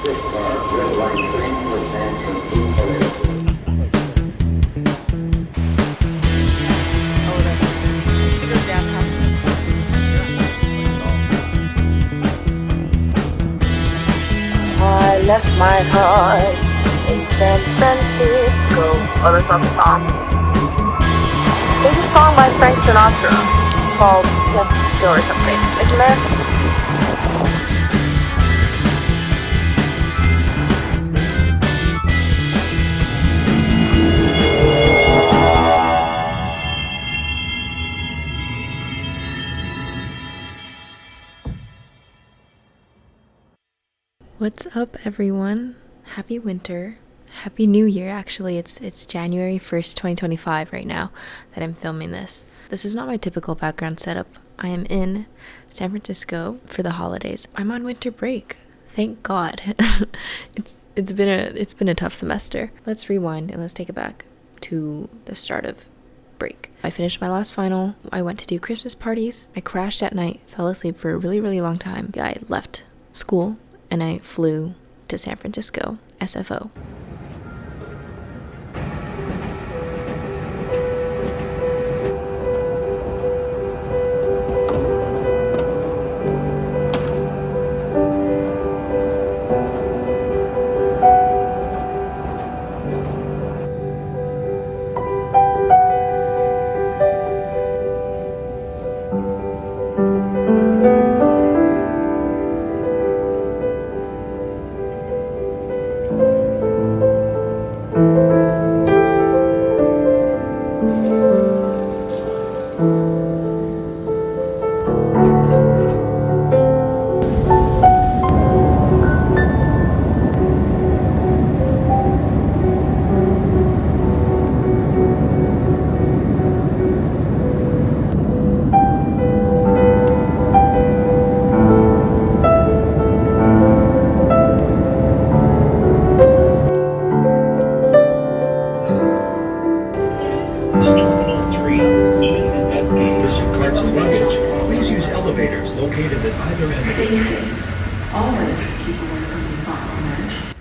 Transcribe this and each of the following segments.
I left my heart in San Francisco. Oh, that's not the song. There's a song by Frank Sinatra called San Francisco or something, isn't there? What's up, everyone? Happy winter. Happy New Year. Actually, it's January 1st, 2025 right now that I'm filming this. This is not my typical background setup. I am in San Francisco for the holidays. I'm on winter break. Thank God. It's been a tough semester. Let's rewind and let's take it back to the start of break. I finished my last final. I went to do Christmas parties. I crashed at night, fell asleep for a really, really long time. I left school and I flew to San Francisco, SFO. Located at either end of the building. Always keep away from the front.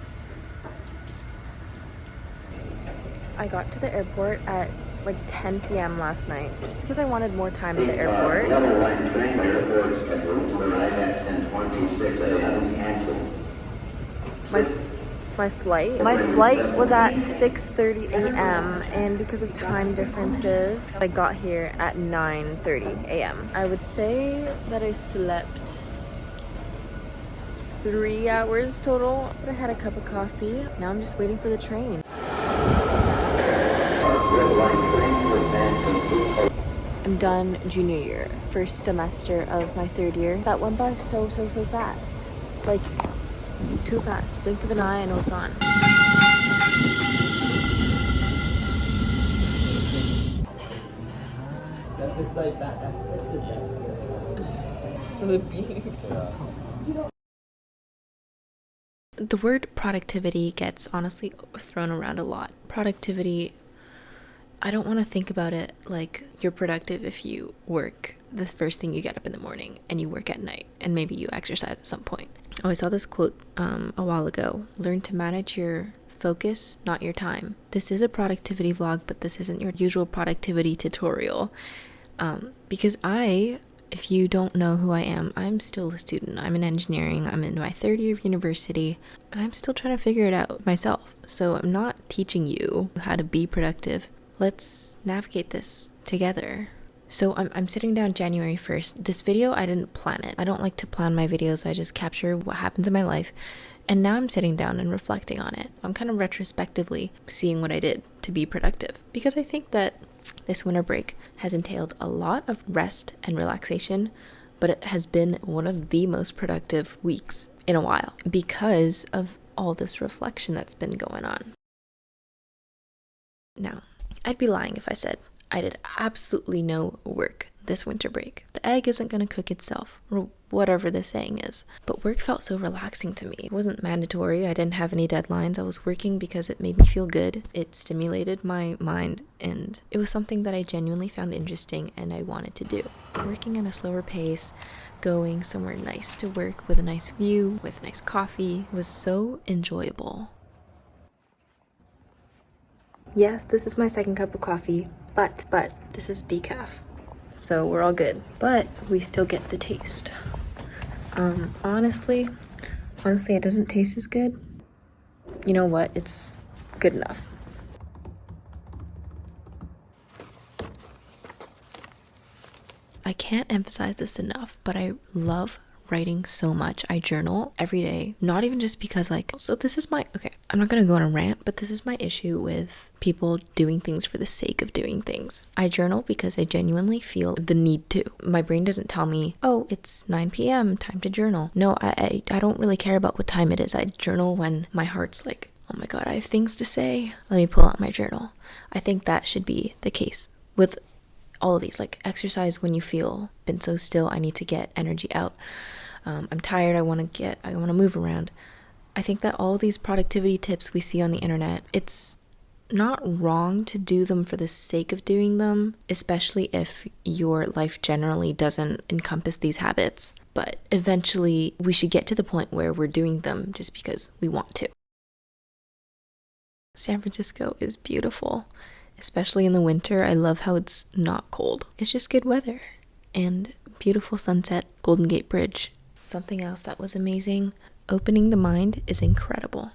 I got to the airport at like 10 p.m. last night just because I wanted more time at the airport. Yellow line train to airport scheduled to arrive at 10:26 a.m. canceled. My flight was at 6:30 a.m. and because of time differences, I got here at 9:30 a.m. I would say that I slept 3 hours total. I had a cup of coffee. Now I'm just waiting for the train. I'm done junior year, first semester of my third year. That went by so fast. Like, too fast. Blink of an eye and it was gone. That's like that. That's the best. For the beef. The word productivity gets honestly thrown around a lot. Productivity, I don't want to think about it like you're productive if you work the first thing you get up in the morning and you work at night and maybe you exercise at some point. Oh, I saw this quote a while ago. Learn to manage your focus, not your time. This is a productivity vlog, but this isn't your usual productivity tutorial. Because if you don't know who I am, I'm still a student. I'm in engineering. I'm in my third year of university, and I'm still trying to figure it out myself. So I'm not teaching you how to be productive. Let's navigate this together. So I'm sitting down January 1st. This video, I didn't plan it. I don't like to plan my videos. I just capture what happens in my life. And now I'm sitting down and reflecting on it. I'm kind of retrospectively seeing what I did to be productive. Because I think that this winter break has entailed a lot of rest and relaxation, but it has been one of the most productive weeks in a while because of all this reflection that's been going on. Now, I'd be lying if I said I did absolutely no work this winter break. The egg isn't going to cook itself, or whatever the saying is. But work felt so relaxing to me. It wasn't mandatory. I didn't have any deadlines. I was working because it made me feel good. It stimulated my mind, and it was something that I genuinely found interesting and I wanted to do. Working at a slower pace, going somewhere nice to work with a nice view, with nice coffee was so enjoyable. Yes, this is my second cup of coffee, but this is decaf. So we're all good. But we still get the taste. Honestly, it doesn't taste as good. You know what? It's good enough. I can't emphasize this enough, but I love writing so much. I journal every day, not even just because so this is okay, I'm not gonna go on a rant, but this is my issue with people doing things for the sake of doing things. I journal because I genuinely feel the need to. My brain doesn't tell me, oh, it's 9 p.m, time to journal. No, I don't really care about what time it is. I journal when my heart's like, oh my god, I have things to say. Let me pull out my journal. I think that should be the case with all of these, exercise when you feel been so still, I need to get energy out. I'm tired, I want to move around. I think that all these productivity tips we see on the internet, it's not wrong to do them for the sake of doing them, especially if your life generally doesn't encompass these habits. But eventually we should get to the point where we're doing them just because we want to. San Francisco is beautiful. Especially in the winter, I love how it's not cold. It's just good weather. And beautiful sunset, Golden Gate Bridge. Something else that was amazing, opening the mind is incredible.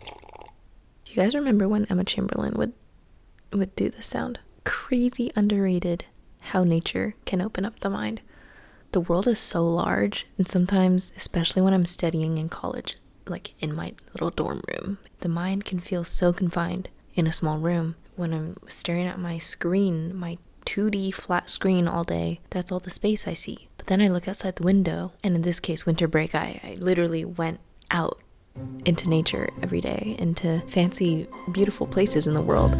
Do you guys remember when Emma Chamberlain would do this sound? Crazy underrated how nature can open up the mind. The world is so large, and sometimes, especially when I'm studying in college, in my little dorm room, the mind can feel so confined in a small room. When I'm staring at my screen, my 2D flat screen all day, that's all the space I see. But then I look outside the window, and in this case, winter break, I literally went out into nature every day, into fancy, beautiful places in the world.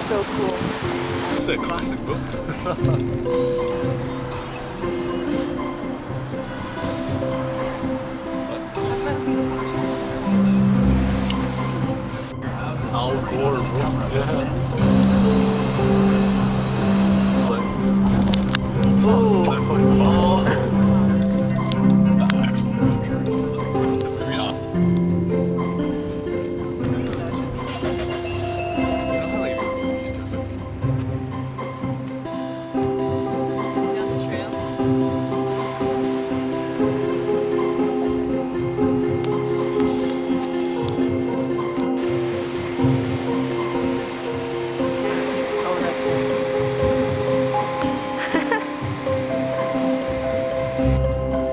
So cool. It's a classic book. Al Gore book. Yeah. Oh, that fucking ball. The actual picture was maybe not. You know how they do it does it? Down the trail. Oh, that's it.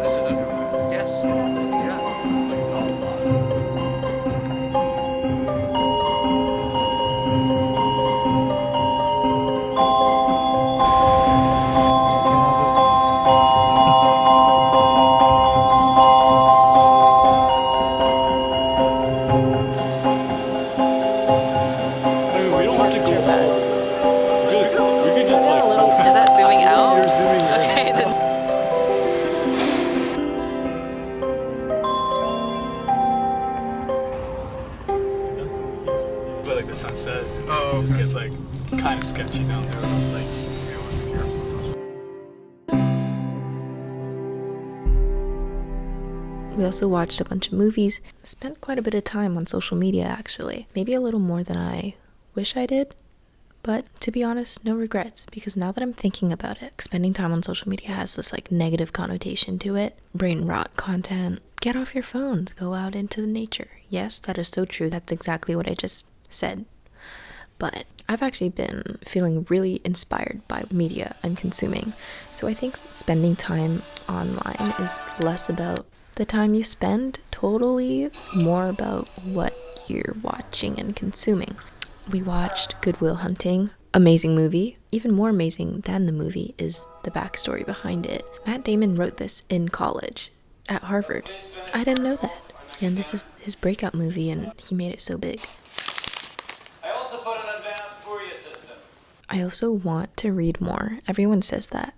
That's an underwear. Yes. Yeah. Like, not a lot. I mean, we don't have to go all. We could just Is that zooming out? You're zooming in. Okay, then. But the sunset, it just gets kind of sketchy down there with the lights. We also watched a bunch of movies, spent quite a bit of time on social media actually. Maybe a little more than I wish I did, but to be honest, no regrets, because now that I'm thinking about it, spending time on social media has this negative connotation to it. Brain rot content. Get off your phones, go out into the nature. Yes, that is so true. That's exactly what I just said. But I've actually been feeling really inspired by media I'm consuming. So I think spending time online is less about the time you spend, totally more about what you're watching and consuming. We watched Good Will Hunting. Amazing movie. Even more amazing than the movie is the backstory behind it. Matt Damon wrote this in college at Harvard. I didn't know that. And this is his breakout movie, and he made it so big. I also put an advanced Fourier system. I also want to read more. Everyone says that.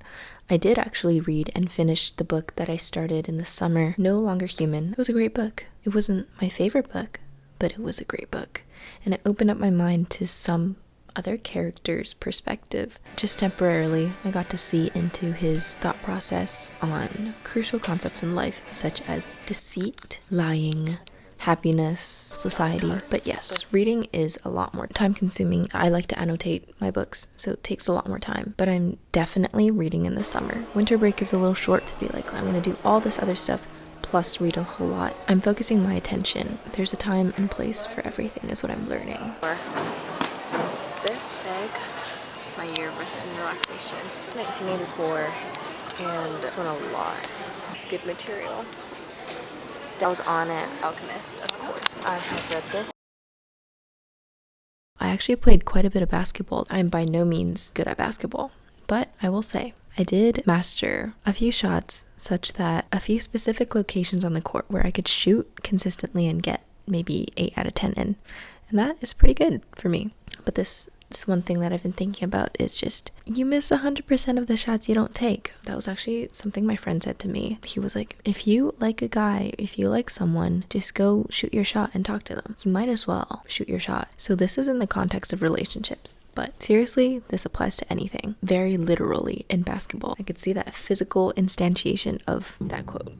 I did actually read and finish the book that I started in the summer, No Longer Human. It was a great book. It wasn't my favorite book, but it was a great book. And it opened up my mind to some other character's perspective. Just temporarily, I got to see into his thought process on crucial concepts in life, such as deceit, lying, happiness, society. But yes, reading is a lot more time consuming. I like to annotate my books, so it takes a lot more time. But I'm definitely reading in the summer. Winter break is a little short to be like, I'm gonna do all this other stuff plus read a whole lot. I'm focusing my attention. There's a time and place for everything is what I'm learning. This egg, my year of rest and relaxation, 1984, and this one a lot. Good material. That was on it. Alchemist, of course. I have read this. I actually played quite a bit of basketball. I'm by no means good at basketball, but I will say I did master a few shots such that a few specific locations on the court where I could shoot consistently and get maybe 8 out of 10 in. And that is pretty good for me. But this one thing that I've been thinking about is just, you miss 100% of the shots you don't take. That was actually something my friend said to me. He was like, if you like a guy, if you like someone, just go shoot your shot and talk to them. You might as well shoot your shot. So this is in the context of relationships. But seriously, this applies to anything. Very literally in basketball. I could see that physical instantiation of that quote.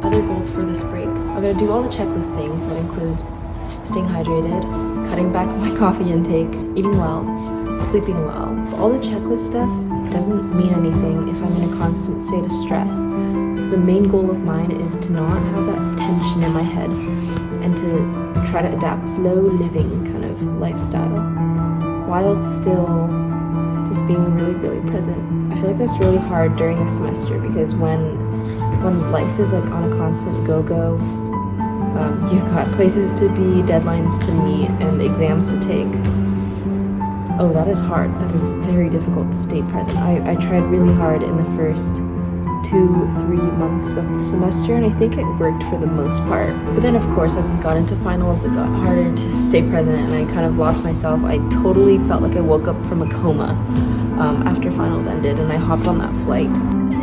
Other goals for this break. I'm gonna do all the checklist things. That includes staying hydrated, cutting back my coffee intake, eating well, sleeping well. But all the checklist stuff doesn't mean anything if I'm in a constant state of stress. So the main goal of mine is to not have that tension in my head and to try to adapt slow living kind of lifestyle while still just being really, really present. I feel like that's really hard during the semester because when life is like on a constant go-go, you've got places to be, deadlines to meet, and exams to take. Oh, that is hard. That is very difficult to stay present. I tried really hard in the first 2-3 months of the semester, and I think it worked for the most part. But then, of course, as we got into finals, it got harder to stay present, and I kind of lost myself. I totally felt like I woke up from a coma after finals ended, and I hopped on that flight.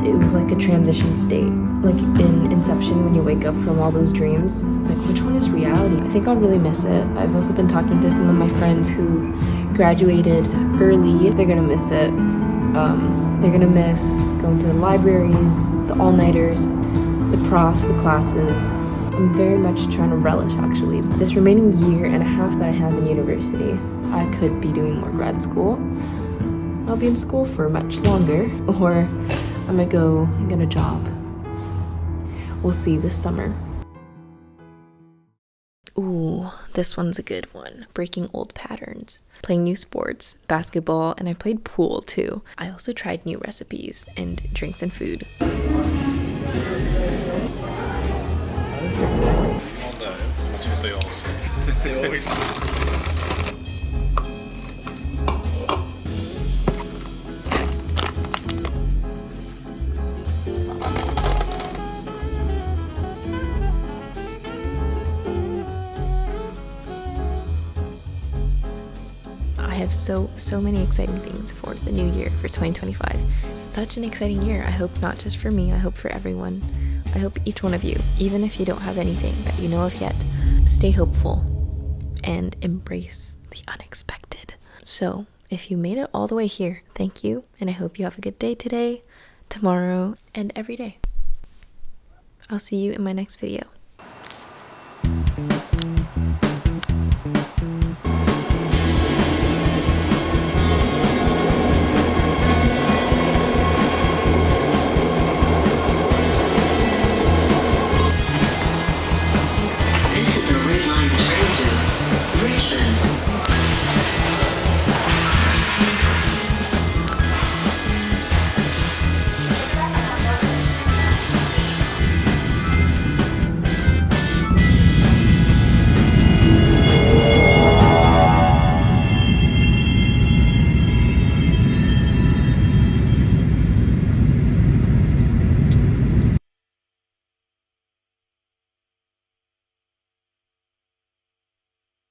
It was like a transition state. Like in Inception, when you wake up from all those dreams, it's like, which one is reality? I think I'll really miss it. I've also been talking to some of my friends who graduated early. They're gonna miss it. They're gonna miss going to the libraries, the all-nighters, the profs, the classes. I'm very much trying to relish, actually, this remaining year and a half that I have in university. I could be doing more grad school. I'll be in school for much longer, or I might go and get a job. We'll see this summer. Ooh, this one's a good one. Breaking old patterns. Playing new sports, basketball, and I played pool too. I also tried new recipes and drinks and food. All that. That's what they all say. They always I have so many exciting things for the new year, for 2025. Such an exciting year. I hope not just for me, I hope for everyone. I hope each one of you, even if you don't have anything that you know of yet, stay hopeful and embrace the unexpected. So, if you made it all the way here, thank you, and I hope you have a good day today, tomorrow, and every day. I'll see you in my next video.